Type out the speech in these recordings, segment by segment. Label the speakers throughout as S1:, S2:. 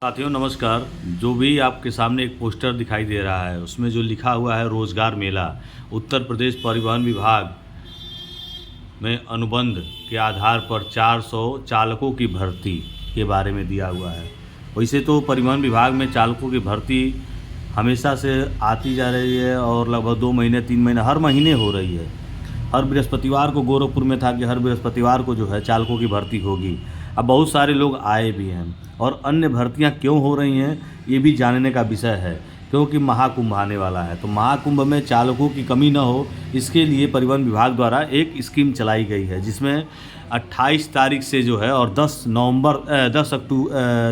S1: साथियों नमस्कार। जो भी आपके सामने एक पोस्टर दिखाई दे रहा है उसमें जो लिखा हुआ है रोज़गार मेला, उत्तर प्रदेश परिवहन विभाग में अनुबंध के आधार पर 400 चालकों की भर्ती के बारे में दिया हुआ है। वैसे तो परिवहन विभाग में चालकों की भर्ती हमेशा से आती जा रही है और लगभग 2 महीने 3 महीने हर महीने हो रही है। हर बृहस्पतिवार को गोरखपुर में था कि हर बृहस्पतिवार को जो है चालकों की भर्ती होगी। अब बहुत सारे लोग आए भी हैं और अन्य भर्तियां क्यों हो रही हैं ये भी जानने का विषय है, क्योंकि महाकुंभ आने वाला है। तो महाकुंभ में चालकों की कमी न हो इसके लिए परिवहन विभाग द्वारा एक स्कीम चलाई गई है, जिसमें 28 तारीख से जो है और 10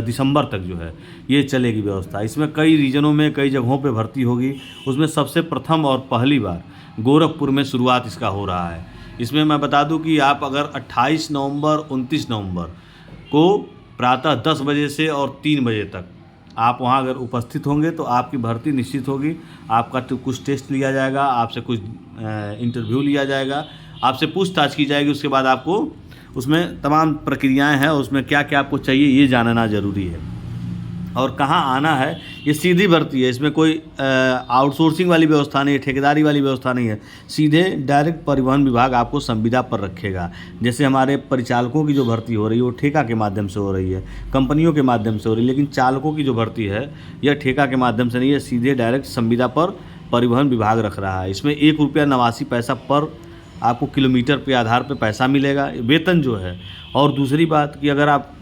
S1: दिसंबर तक जो है ये चलेगी व्यवस्था। इसमें कई रीजनों में कई जगहों पे भर्ती होगी। उसमें सबसे प्रथम और पहली बार गोरखपुर में शुरुआत इसका हो रहा है। इसमें मैं बता दूं कि आप अगर 28 नवंबर 29 नवंबर को प्रातः 10 बजे से और 3 बजे तक आप वहां अगर उपस्थित होंगे तो आपकी भर्ती निश्चित होगी। आपका तो कुछ टेस्ट लिया जाएगा, आपसे कुछ इंटरव्यू लिया जाएगा, आपसे पूछताछ की जाएगी। उसके बाद आपको उसमें तमाम प्रक्रियाएं हैं, उसमें क्या क्या आपको चाहिए ये जानना ज़रूरी है। और कहाँ आना है, ये सीधी भर्ती है। इसमें कोई आउटसोर्सिंग वाली व्यवस्था नहीं है, ठेकेदारी वाली व्यवस्था नहीं है। सीधे डायरेक्ट परिवहन विभाग आपको संविदा पर रखेगा। जैसे हमारे परिचालकों की जो भर्ती हो रही है वो ठेका के माध्यम से हो रही है, कंपनियों के माध्यम से हो रही है, लेकिन चालकों की जो भर्ती है यह ठेका के माध्यम से नहीं है, सीधे डायरेक्ट संविदा पर परिवहन विभाग रख रहा है। इसमें ₹1.89 पर आपको किलोमीटर के आधार पर पैसा मिलेगा, वेतन जो है। और दूसरी बात कि अगर आप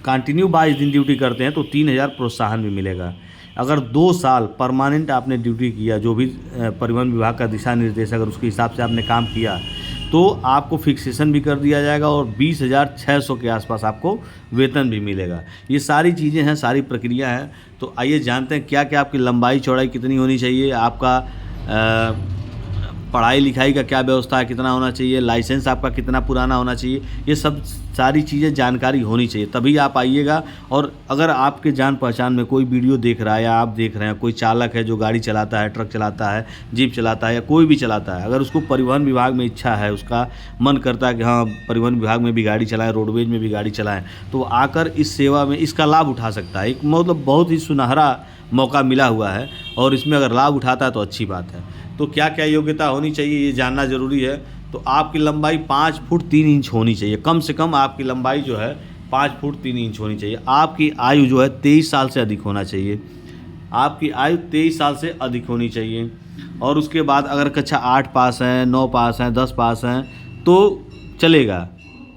S1: कंटिन्यू 22 दिन ड्यूटी करते हैं तो 3000 प्रोत्साहन भी मिलेगा। अगर 2 साल परमानेंट आपने ड्यूटी किया, जो भी परिवहन विभाग का दिशा निर्देश अगर उसके हिसाब से आपने काम किया तो आपको फिक्सेशन भी कर दिया जाएगा और 20,600 के आसपास आपको वेतन भी मिलेगा। ये सारी चीज़ें हैं, सारी प्रक्रिया है। तो आइए जानते हैं क्या क्या आपकी लंबाई चौड़ाई कितनी होनी चाहिए, आपका पढ़ाई लिखाई का क्या व्यवस्था है, कितना होना चाहिए, लाइसेंस आपका कितना पुराना होना चाहिए, ये सब सारी चीज़ें जानकारी होनी चाहिए, तभी आप आइएगा। और अगर आपके जान पहचान में कोई वीडियो देख रहा है या आप देख रहे हैं, कोई चालक है जो गाड़ी चलाता है, ट्रक चलाता है, जीप चलाता है या कोई भी चलाता है, अगर उसको परिवहन विभाग में इच्छा है, उसका मन करता है कि हाँ परिवहन विभाग में भी गाड़ी चलाएं, रोडवेज में भी गाड़ी चलाएं, तो आकर इस सेवा में इसका लाभ उठा सकता है। एक मतलब बहुत ही सुनहरा मौका मिला हुआ है और इसमें अगर लाभ उठाता है तो अच्छी बात है। तो क्या क्या योग्यता होनी चाहिए ये जानना ज़रूरी है। तो आपकी लंबाई 5 फुट 3 इंच होनी चाहिए, कम से कम आपकी लंबाई जो है 5 फुट 3 इंच होनी चाहिए। आपकी आयु जो है 23 साल से अधिक होना चाहिए, आपकी आयु 23 साल से अधिक होनी चाहिए। और उसके बाद अगर कक्षा 8 पास हैं, 9 पास हैं, 10 पास हैं तो चलेगा।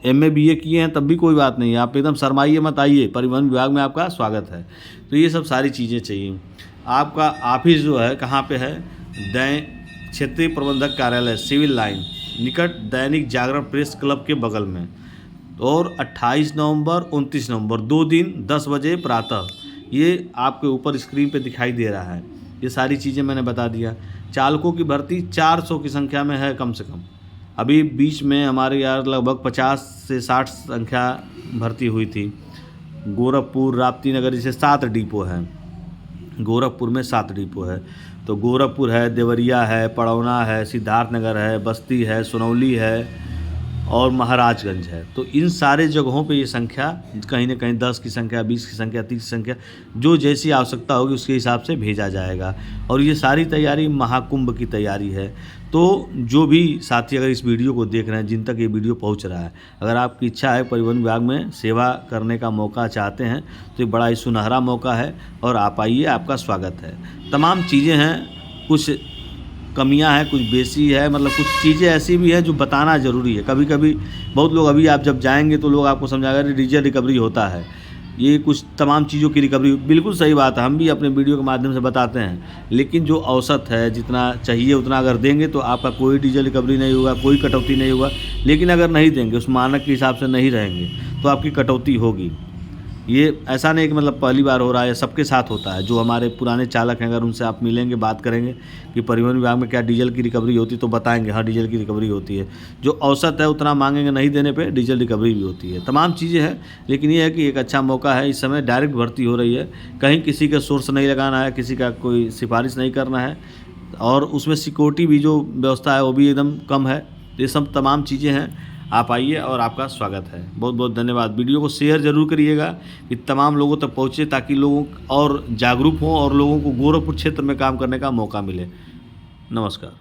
S1: MA BA किए हैं तब भी कोई बात नहीं है, आप एकदम शर्माइए मत, आइए, परिवहन विभाग में आपका स्वागत है। तो ये सब सारी चीज़ें चाहिए। आपका ऑफिस जो है कहाँ पे है, क्षेत्रीय प्रबंधक कार्यालय सिविल लाइन निकट दैनिक जागरण प्रेस क्लब के बगल में। और 28 नवंबर 29 नवंबर 2 दिन 10 बजे प्रातः, ये आपके ऊपर स्क्रीन पे दिखाई दे रहा है। ये सारी चीज़ें मैंने बता दिया। चालकों की भर्ती 400 की संख्या में है कम से कम। अभी बीच में हमारे यार लगभग 50 से 60 संख्या भर्ती हुई थी। गोरखपुर, राप्ती नगर, जैसे 7 डिपो हैं, गोरखपुर में 7 डिपो है। तो गोरखपुर है, देवरिया है, पड़ौना है, सिद्धार्थनगर है, बस्ती है, सुनौली है और महाराजगंज है। तो इन सारे जगहों पे ये संख्या कहीं ना कहीं 10 की संख्या, 20 की संख्या, 30 की संख्या, जो जैसी आवश्यकता होगी उसके हिसाब से भेजा जाएगा। और ये सारी तैयारी महाकुंभ की तैयारी है। तो जो भी साथी अगर इस वीडियो को देख रहे हैं, जिन तक ये वीडियो पहुंच रहा है, अगर आपकी इच्छा है परिवहन विभाग में सेवा करने का मौका चाहते हैं तो ये बड़ा ही सुनहरा मौका है और आप आइए, आपका स्वागत है। तमाम चीज़ें हैं, कुछ कमियां हैं, कुछ बेसी है, मतलब कुछ चीज़ें ऐसी भी हैं जो बताना ज़रूरी है। कभी कभी बहुत लोग, अभी आप जब जाएंगे तो लोग आपको समझाएगा डीजल रिकवरी होता है, ये कुछ तमाम चीज़ों की रिकवरी, बिल्कुल सही बात है, हम भी अपने वीडियो के माध्यम से बताते हैं। लेकिन जो औसत है, जितना चाहिए उतना अगर देंगे तो आपका कोई डीजल रिकवरी नहीं होगा, कोई कटौती नहीं होगा। लेकिन अगर नहीं देंगे, उस मानक के हिसाब से नहीं रहेंगे तो आपकी कटौती होगी। ये ऐसा नहीं कि मतलब पहली बार हो रहा है, सबके साथ होता है। जो हमारे पुराने चालक हैं, अगर उनसे आप मिलेंगे, बात करेंगे कि परिवहन विभाग में क्या डीजल की रिकवरी होती है, तो बताएंगे हाँ डीजल की रिकवरी होती है। जो औसत है उतना मांगेंगे, नहीं देने पे डीजल रिकवरी भी होती है। तमाम चीज़ें हैं, लेकिन ये है कि एक अच्छा मौका है। इस समय डायरेक्ट भर्ती हो रही है, कहीं किसी का सोर्स नहीं लगाना है, किसी का कोई सिफारिश नहीं करना है। और उसमें सिक्योरिटी भी जो व्यवस्था है वो भी एकदम कम है। ये सब तमाम चीज़ें हैं। आप आइए और आपका स्वागत है। बहुत बहुत धन्यवाद। वीडियो को शेयर ज़रूर करिएगा कि तमाम लोगों तक पहुँचे, ताकि लोगों और जागरूक हों और लोगों को गोरखपुर क्षेत्र में काम करने का मौका मिले। नमस्कार।